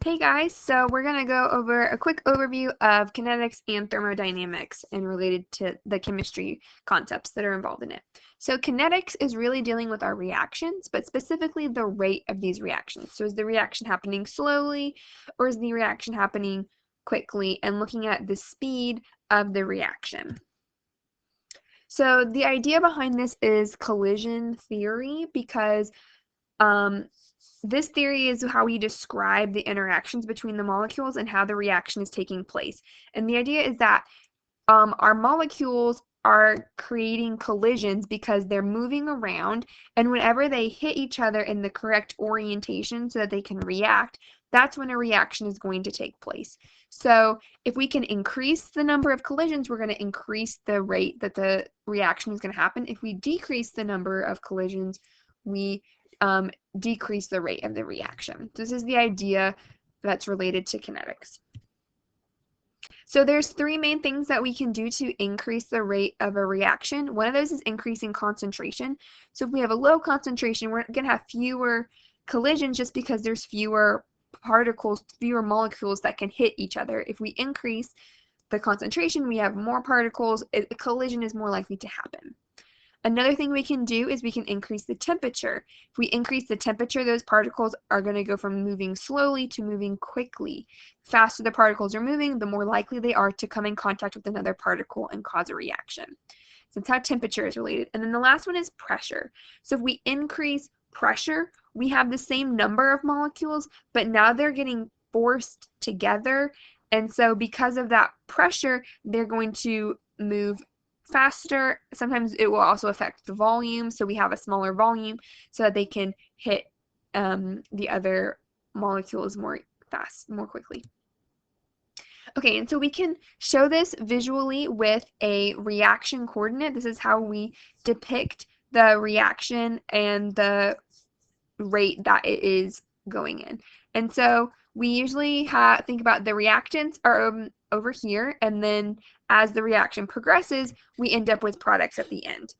Hey guys, so we're going to go over a quick overview of kinetics and thermodynamics and related to the chemistry concepts that are involved in it. So kinetics is really dealing with our reactions, but specifically the rate of these reactions. So is the reaction happening slowly or is the reaction happening quickly, and looking at the speed of the reaction. So the idea behind this is collision theory, because this theory is how we describe the interactions between the molecules and how the reaction is taking place. And the idea is that our molecules are creating collisions because they're moving around, and whenever they hit each other in the correct orientation so that they can react, that's when a reaction is going to take place. So if we can increase the number of collisions, we're going to increase the rate that the reaction is going to happen. If we decrease the number of collisions, we decrease the rate of the reaction. This is the idea that's related to kinetics. So there's three main things that we can do to increase the rate of a reaction. One of those is increasing concentration. So if we have a low concentration, we're going to have fewer collisions just because there's fewer particles, fewer molecules that can hit each other. If we increase the concentration, we have more particles, a collision is more likely to happen. Another thing we can do is we can increase the temperature. If we increase the temperature, those particles are going to go from moving slowly to moving quickly. The faster the particles are moving, the more likely they are to come in contact with another particle and cause a reaction. So that's how temperature is related. And then the last one is pressure. So if we increase pressure, we have the same number of molecules, but now they're getting forced together. And so because of that pressure, they're going to move faster. Sometimes it will also affect the volume, so we have a smaller volume so that they can hit the other molecules more quickly. Okay, and so we can show this visually with a reaction coordinate. This is how we depict the reaction and the rate that it is going in. And so we usually think about the reactants are over here, and then as the reaction progresses, we end up with products at the end.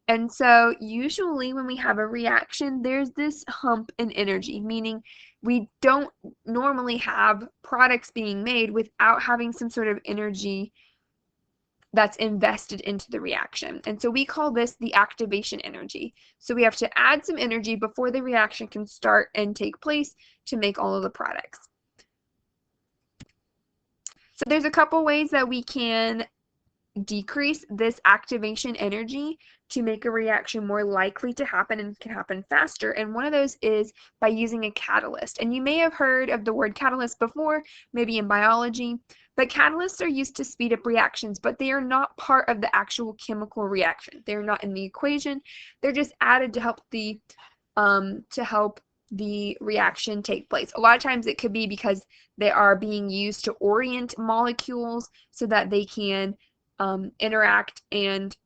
And so usually when we have a reaction, there's this hump in energy, meaning we don't normally have products being made without having some sort of energy that's invested into the reaction. And so we call this the activation energy. So we have to add some energy before the reaction can start and take place to make all of the products. So there's a couple ways that we can decrease this activation energy to make a reaction more likely to happen and can happen faster. And one of those is by using a catalyst. And you may have heard of the word catalyst before, maybe in biology, but catalysts are used to speed up reactions, but they are not part of the actual chemical reaction. They're not in the equation. They're just added to help the reaction take place. A lot of times it could be because they are being used to orient molecules so that they can interact and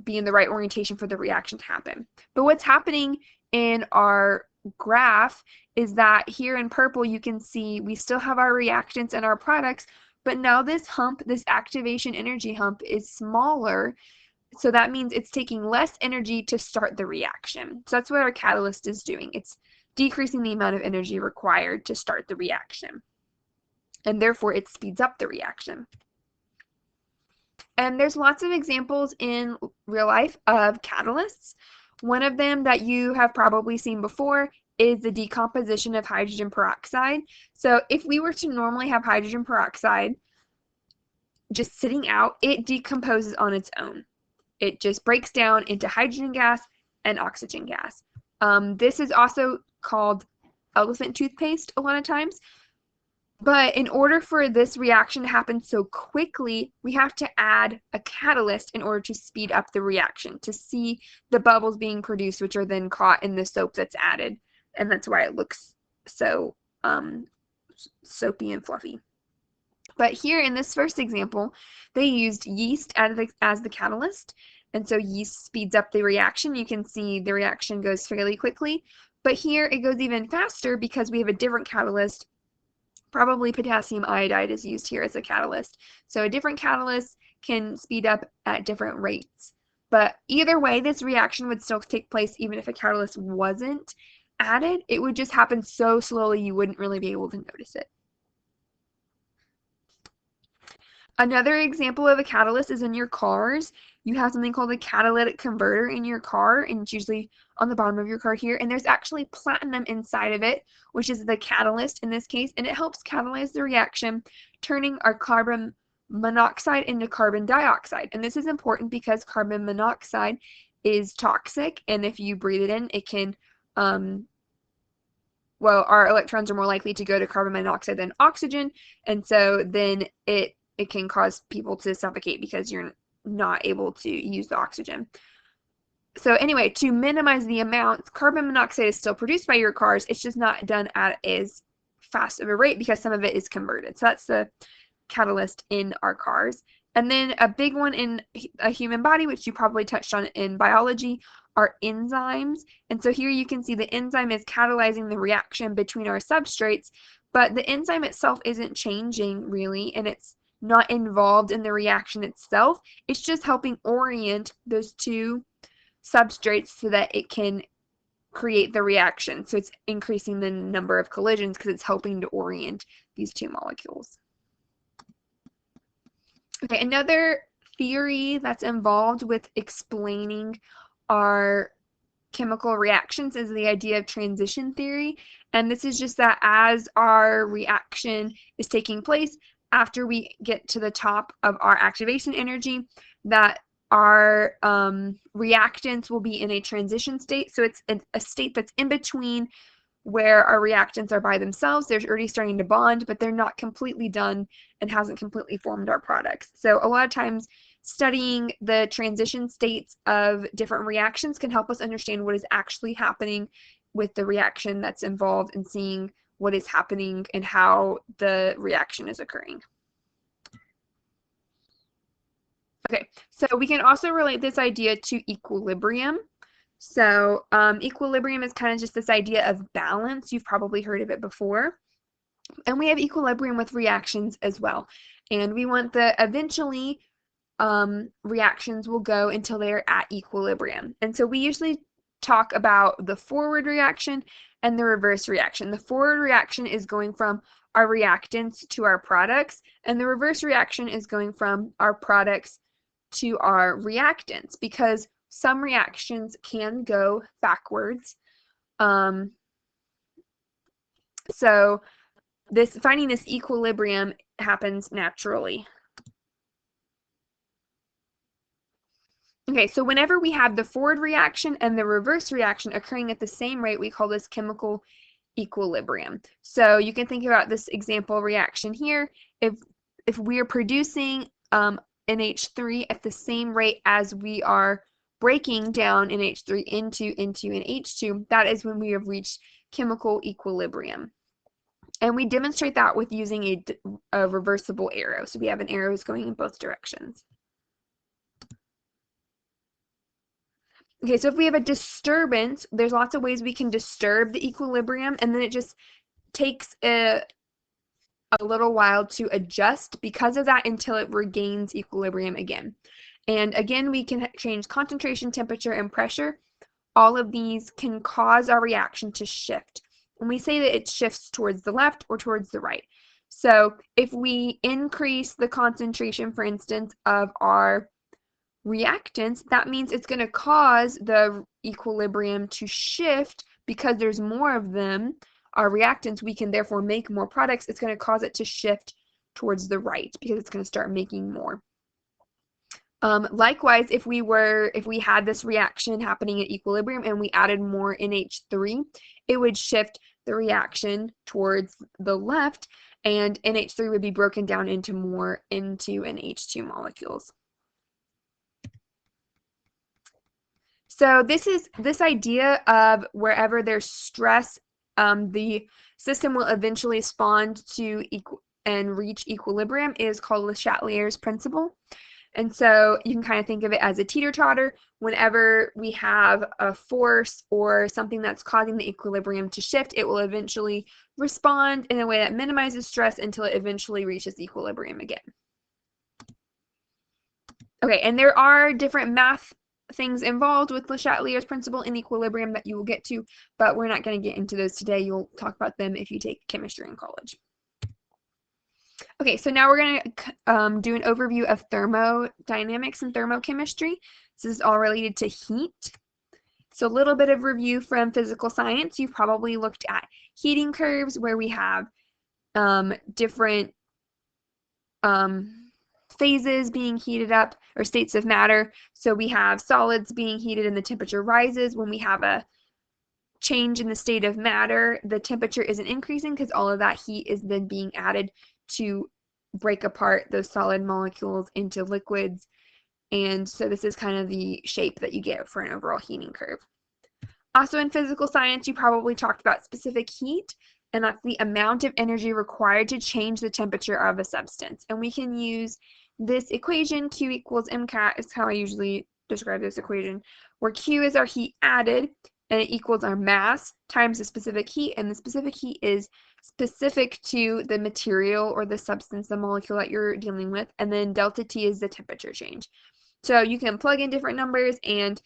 be in the right orientation for the reaction to happen. But what's happening in our graph is that here in purple you can see we still have our reactants and our products, but now this hump, this activation energy hump, is smaller. So that means it's taking less energy to start the reaction. So that's what our catalyst is doing. It's decreasing the amount of energy required to start the reaction. And therefore it speeds up the reaction. And there's lots of examples in real life of catalysts. One of them that you have probably seen before is the decomposition of hydrogen peroxide. So if we were to normally have hydrogen peroxide just sitting out, it decomposes on its own. It just breaks down into hydrogen gas and oxygen gas. This is also called elephant toothpaste a lot of times. But in order for this reaction to happen so quickly, we have to add a catalyst in order to speed up the reaction, to see the bubbles being produced, which are then caught in the soap that's added. And that's why it looks so soapy and fluffy. But here in this first example, they used yeast as the catalyst. And so yeast speeds up the reaction. You can see the reaction goes fairly quickly. But here it goes even faster because we have a different catalyst. Probably potassium iodide is used here as a catalyst. So a different catalyst can speed up at different rates. But either way, this reaction would still take place even if a catalyst wasn't added, it would just happen so slowly you wouldn't really be able to notice it. Another example of a catalyst is in your cars. You have something called a catalytic converter in your car, and it's usually on the bottom of your car here, and there's actually platinum inside of it, which is the catalyst in this case, and it helps catalyze the reaction, turning our carbon monoxide into carbon dioxide. And this is important because carbon monoxide is toxic, and if you breathe it in, it can, well, our electrons are more likely to go to carbon monoxide than oxygen, and so then it can cause people to suffocate because you're not able to use the oxygen. So anyway, to minimize the amounts, carbon monoxide is still produced by your cars. It's just not done at as fast of a rate because some of it is converted. So that's the catalyst in our cars. And then a big one in a human body, which you probably touched on in biology, are enzymes. And so here you can see the enzyme is catalyzing the reaction between our substrates, but the enzyme itself isn't changing really, and it's not involved in the reaction itself. It's just helping orient those two substrates so that it can create the reaction. So it's increasing the number of collisions because it's helping to orient these two molecules. Okay, another theory that's involved with explaining our chemical reactions is the idea of transition theory. And this is just that as our reaction is taking place, after we get to the top of our activation energy, that our reactants will be in a transition state. So it's a state that's in between where our reactants are by themselves. They're already starting to bond, but they're not completely done and hasn't completely formed our products. So a lot of times studying the transition states of different reactions can help us understand what is actually happening with the reaction that's involved and seeing what is happening and how the reaction is occurring. Okay, so we can also relate this idea to equilibrium. So equilibrium is kind of just this idea of balance. You've probably heard of it before. And we have equilibrium with reactions as well. And we want the eventually reactions will go until they're at equilibrium. And so we usually talk about the forward reaction and the reverse reaction. The forward reaction is going from our reactants to our products, and the reverse reaction is going from our products to our reactants, because some reactions can go backwards. So finding this equilibrium happens naturally. Okay, so whenever we have the forward reaction and the reverse reaction occurring at the same rate, we call this chemical equilibrium. So you can think about this example reaction here. If we are producing NH3 at the same rate as we are breaking down NH3 into and H2, that is when we have reached chemical equilibrium. And we demonstrate that with using a reversible arrow. So we have an arrow going in both directions. Okay, so if we have a disturbance, there's lots of ways we can disturb the equilibrium, and then it just takes a little while to adjust because of that until it regains equilibrium again. And again, we can change concentration, temperature, and pressure. All of these can cause our reaction to shift. And we say that it shifts towards the left or towards the right. So if we increase the concentration, for instance, of our reactants, that means it's going to cause the equilibrium to shift because there's more of them. Our reactants, we can therefore make more products. It's going to cause it to shift towards the right because it's going to start making more. Likewise, if we had this reaction happening at equilibrium and we added more NH3, it would shift the reaction towards the left, and NH3 would be broken down into more N2 and H2 molecules. So this idea of wherever there's stress, the system will eventually respond to and reach equilibrium is called Le Chatelier's principle. And so you can kind of think of it as a teeter-totter. Whenever we have a force or something that's causing the equilibrium to shift, it will eventually respond in a way that minimizes stress until it eventually reaches equilibrium again. Okay, and there are different math things involved with Le Chatelier's principle in equilibrium that you will get to, but we're not going to get into those today. You'll talk about them if you take chemistry in college. Okay, so now we're going to do an overview of thermodynamics and thermochemistry. This is all related to heat. So a little bit of review from physical science. You've probably looked at heating curves where we have different phases being heated up, or states of matter. So we have solids being heated and the temperature rises. When we have a change in the state of matter, the temperature isn't increasing because all of that heat is then being added to break apart those solid molecules into liquids. And so this is kind of the shape that you get for an overall heating curve. Also in physical science, you probably talked about specific heat, and that's the amount of energy required to change the temperature of a substance. And we can use this equation, Q equals MCAT is how I usually describe this equation, where Q is our heat added, and it equals our mass times the specific heat, and the specific heat is specific to the material or the substance, the molecule that you're dealing with, and then delta T is the temperature change. So you can plug in different numbers and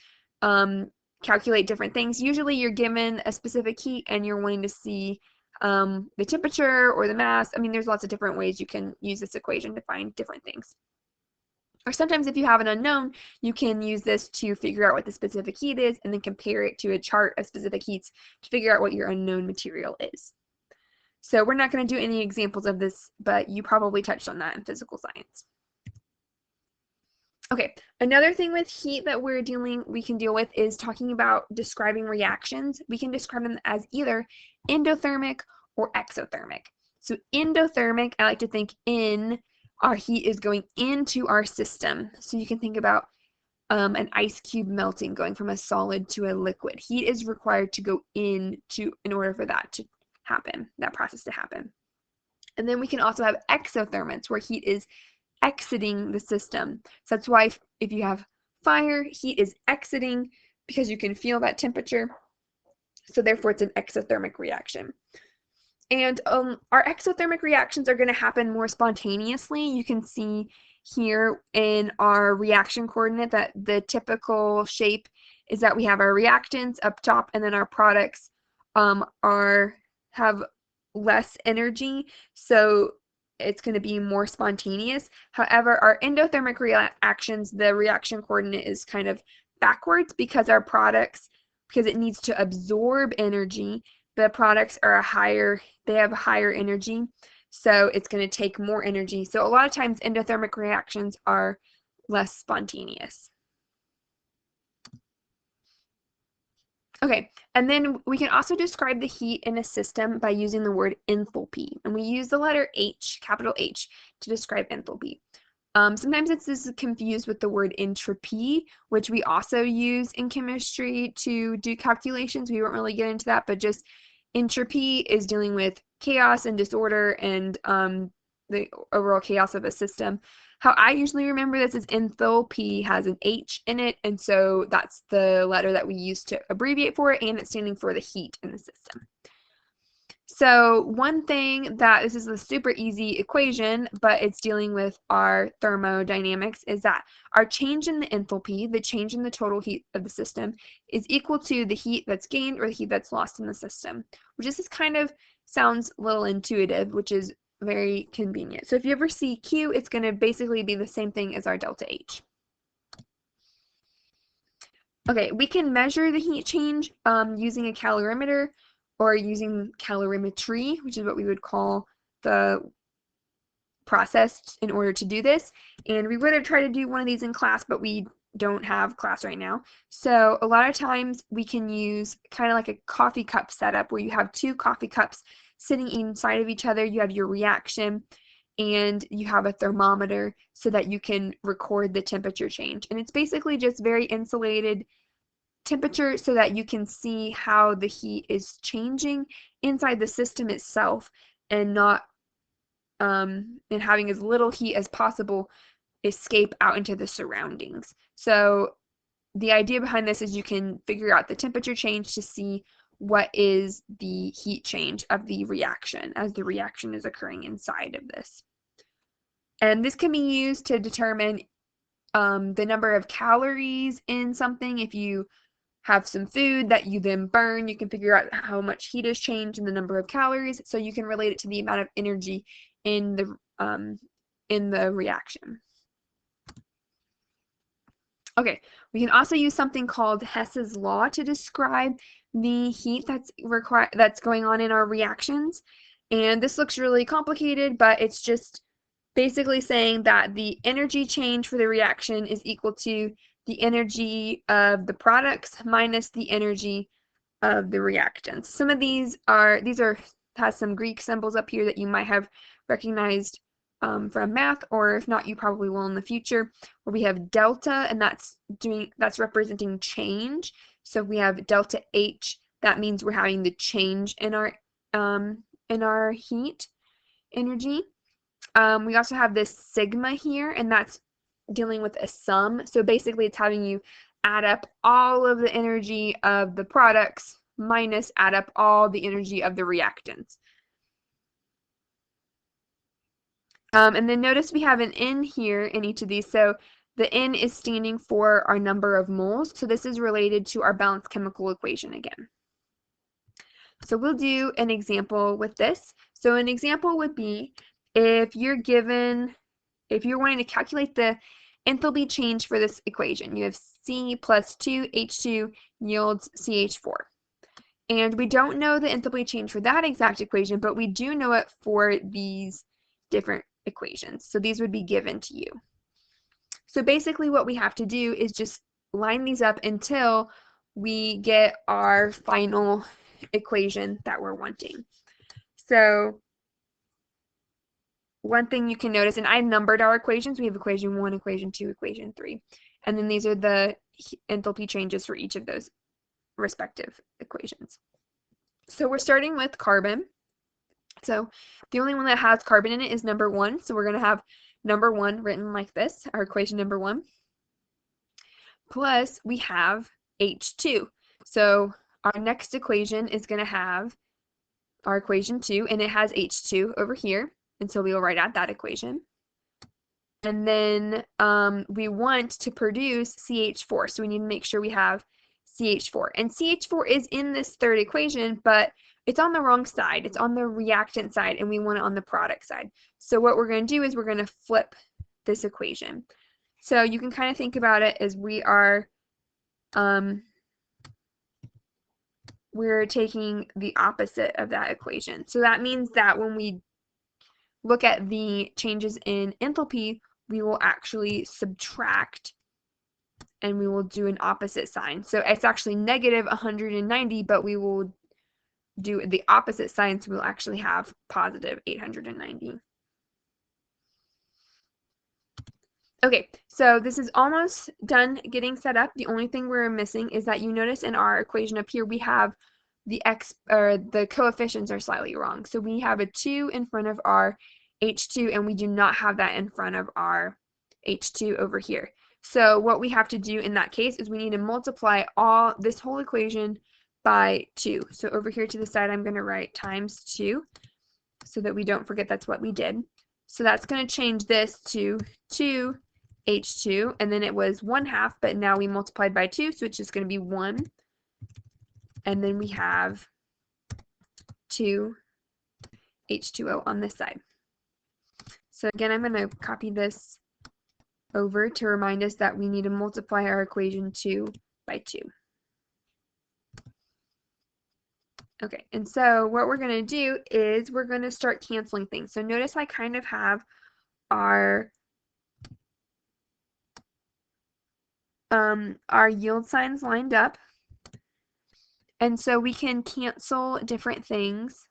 calculate different things. Usually you're given a specific heat and you're wanting to see the temperature or the mass. I mean, there's lots of different ways you can use this equation to find different things. Or sometimes if you have an unknown, you can use this to figure out what the specific heat is and then compare it to a chart of specific heats to figure out what your unknown material is. So we're not going to do any examples of this, but you probably touched on that in physical science. Okay, another thing with heat that we can deal with is talking about describing reactions. We can describe them as either endothermic or exothermic. So endothermic, I like to think our heat is going into our system. So you can think about an ice cube melting, going from a solid to a liquid. Heat is required to go in order for that to happen, that process to happen. And then we can also have exothermics, where heat is exiting the system. So that's why if you have fire, heat is exiting because you can feel that temperature. So therefore it's an exothermic reaction. And our exothermic reactions are going to happen more spontaneously. You can see here in our reaction coordinate that the typical shape is that we have our reactants up top and then our products have less energy. So it's going to be more spontaneous. However, our endothermic reactions, the reaction coordinate is kind of backwards because because it needs to absorb energy, the products are they have higher energy, so it's going to take more energy. So a lot of times endothermic reactions are less spontaneous. Okay, and then we can also describe the heat in a system by using the word enthalpy. And we use the letter H, capital H, to describe enthalpy. Sometimes it's confused with the word entropy, which we also use in chemistry to do calculations. We won't really get into that, but just entropy is dealing with chaos and disorder and the overall chaos of a system. How I usually remember this is enthalpy has an H in it, and so that's the letter that we use to abbreviate for it, and it's standing for the heat in the system. So one thing this is a super easy equation, but it's dealing with our thermodynamics, is that our change in the enthalpy, the change in the total heat of the system, is equal to the heat that's gained or the heat that's lost in the system, which is kind of sounds a little intuitive, which is very convenient. So if you ever see Q, it's going to basically be the same thing as our delta H. Okay, we can measure the heat change using a calorimeter or using calorimetry, which is what we would call the process in order to do this. And we would have tried to do one of these in class, but we don't have class right now. So a lot of times we can use kind of like a coffee cup setup where you have two coffee cups sitting inside of each other. You have your reaction and you have a thermometer so that you can record the temperature change. And it's basically just very insulated temperature so that you can see how the heat is changing inside the system itself and not and having as little heat as possible escape out into the surroundings. So the idea behind this is you can figure out the temperature change to see what is the heat change of the reaction as the reaction is occurring inside of this. And this can be used to determine the number of calories in something. If you have some food that you then burn, you can figure out how much heat has changed and the number of calories, so you can relate it to the amount of energy in the reaction. Okay, we can also use something called Hess's law to describe the heat that's going on in our reactions. And this looks really complicated, but it's just basically saying that the energy change for the reaction is equal to the energy of the products minus the energy of the reactants. Some of these has some Greek symbols up here that you might have recognized from math, or if not, you probably will in the future. Where we have delta, and that's representing change. So if we have delta H, that means we're having the change in our heat energy. We also have this sigma here, and that's dealing with a sum. So basically it's having you add up all of the energy of the products minus add up all the energy of the reactants. And then notice we have an N here in each of these. So the N is standing for our number of moles. So this is related to our balanced chemical equation again. So we'll do an example with this. So an example would be if you're wanting to calculate the enthalpy change for this equation. You have C plus 2H2 yields CH4. And we don't know the enthalpy change for that exact equation, but we do know it for these different equations. So these would be given to you. So basically what we have to do is just line these up until we get our final equation that we're wanting. So one thing you can notice, and I numbered our equations. We have equation 1, equation 2, equation 3. And then these are the enthalpy changes for each of those respective equations. So we're starting with carbon. So the only one that has carbon in it is number 1. So we're going to have number 1 written like this, our equation number 1. Plus we have H2. So our next equation is going to have our equation 2, and it has H2 over here. And so we will write out that equation. And then we want to produce CH4. So we need to make sure we have CH4. And CH4 is in this third equation, but it's on the wrong side. It's on the reactant side, and we want it on the product side. So what we're going to do is we're going to flip this equation. So you can kind of think about it as we're taking the opposite of that equation. So that means that when we look at the changes in enthalpy, we will actually subtract and we will do an opposite sign. So it's actually negative 190, but we will do the opposite sign, so we'll actually have positive 890. Okay, so this is almost done getting set up. The only thing we're missing is that you notice in our equation up here we have the coefficients are slightly wrong. So we have a 2 in front of our H2, and we do not have that in front of our H2 over here. So what we have to do in that case is we need to multiply this whole equation by 2. So over here to the side, I'm going to write times 2 so that we don't forget that's what we did. So that's going to change this to 2H2, and then it was 1/2, but now we multiplied by 2, so it's just going to be 1. And then we have 2H2O on this side. So again, I'm going to copy this over to remind us that we need to multiply our equation 2 by 2. Okay, and so what we're going to do is we're going to start canceling things. So notice I kind of have our yield signs lined up. And so we can cancel different things.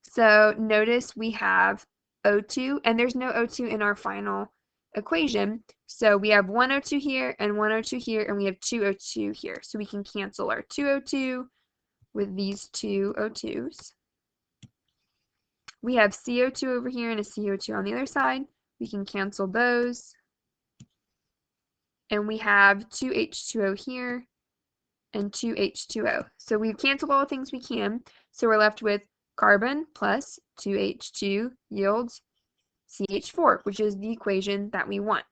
So notice we have O2, and there's no O2 in our final equation. So we have one O2 here and one O2 here, and we have two O2 here. So we can cancel our 2O2 with these two O2s. We have CO2 over here and a CO2 on the other side. We can cancel those. And we have 2H2O here and 2H2O. So we've canceled all the things we can. So we're left with carbon plus 2H2 yields CH4, which is the equation that we want.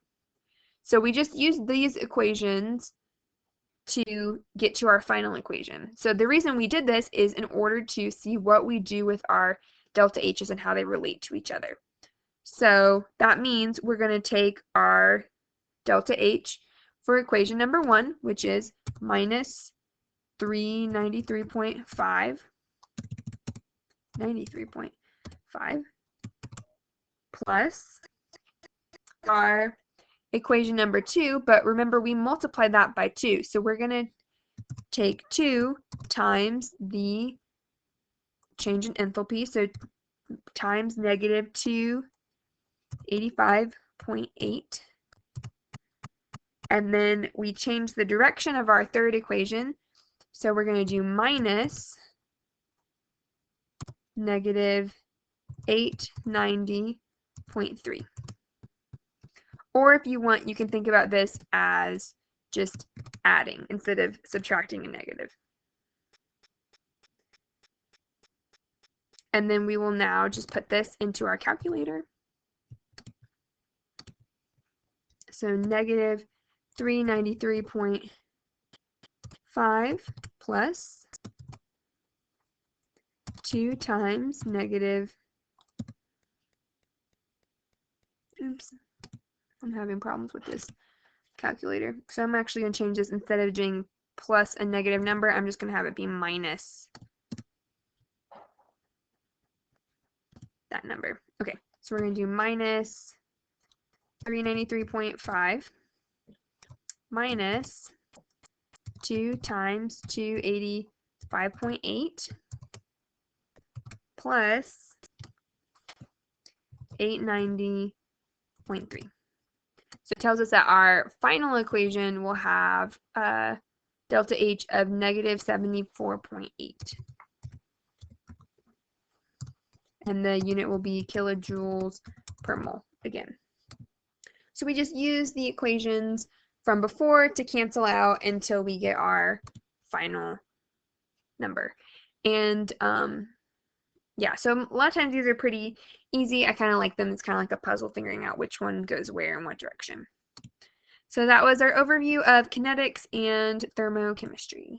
So we just use these equations to get to our final equation. So the reason we did this is in order to see what we do with our delta H's and how they relate to each other. So that means we're going to take our delta H for equation number 1, which is minus 93.5 plus our equation number 2, but remember we multiplied that by 2, so we're going to take 2 times the change in enthalpy, so times negative 285.8, and then we change the direction of our third equation, so we're going to do minus negative 890.3. Or if you want, you can think about this as just adding instead of subtracting a negative. And then we will now just put this into our calculator. So negative 393.5 plus 2 times negative, oops, I'm having problems with this calculator. So I'm actually going to change this, instead of doing plus a negative number, I'm just going to have it be minus that number. Okay, so we're going to do minus 393.5 minus 2 times 285.8 plus 890.3. So it tells us that our final equation will have delta H of negative 74.8. And the unit will be kilojoules per mole again. So we just use the equations from before to cancel out until we get our final number. And yeah, so a lot of times these are pretty easy. I kind of like them. It's kind of like a puzzle, figuring out which one goes where in what direction. So that was our overview of kinetics and thermochemistry.